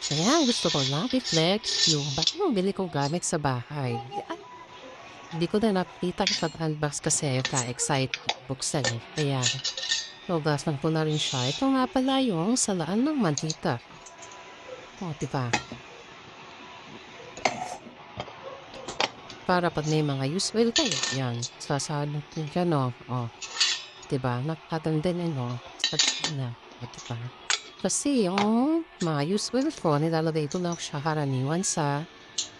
Kaya gusto ko lang i-flex yung bagong bili kong gamit sa bahay. Ay, hindi ko na nakita sa unbox kasi ka-excite buksan eh. Kaya, hugasan ko na rin siya. Ito nga pala yung salaan ng mantika. O, diba? Para pag may mga useful kayo, yan, sasalot nyo dyan, o. Diba? Nakatanda din, sa na. O, diba? Kasi yung mga useful ko, nilalagay ko lang siya karaniwan sa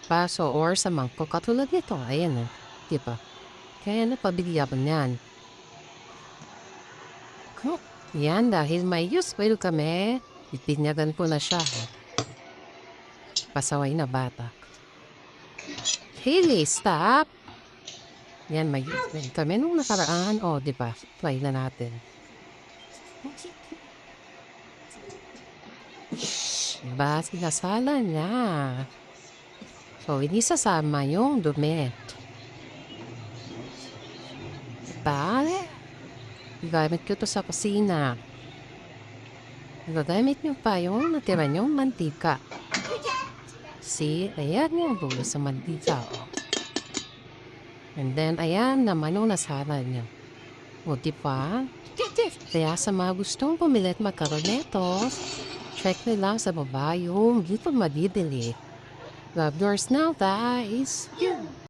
baso or sa mangkok. Katulad nito, ayan, diba? Kaya napabigyan ko niyan. Yan, dahil may useful kami, ipinyagan ko na siya. Pasaway na bata. Hailey, stop! Yan, may useful kami nung nakaraan. O, diba? Try na natin. Diba? Sinasala niya. So, hindi sasama yung dumi. Diba? Gamit ko to sa kusina. Gagamit nyo pa yung natira nyong mantika. See? Ayan yung bulo sa mantika. And then, ayan naman yung nasara nyo. O, diba? Kaya sa mga gustong pumilit magkaroon nito, check nyo lang sa baba yung dito madidili. Love yours now, guys.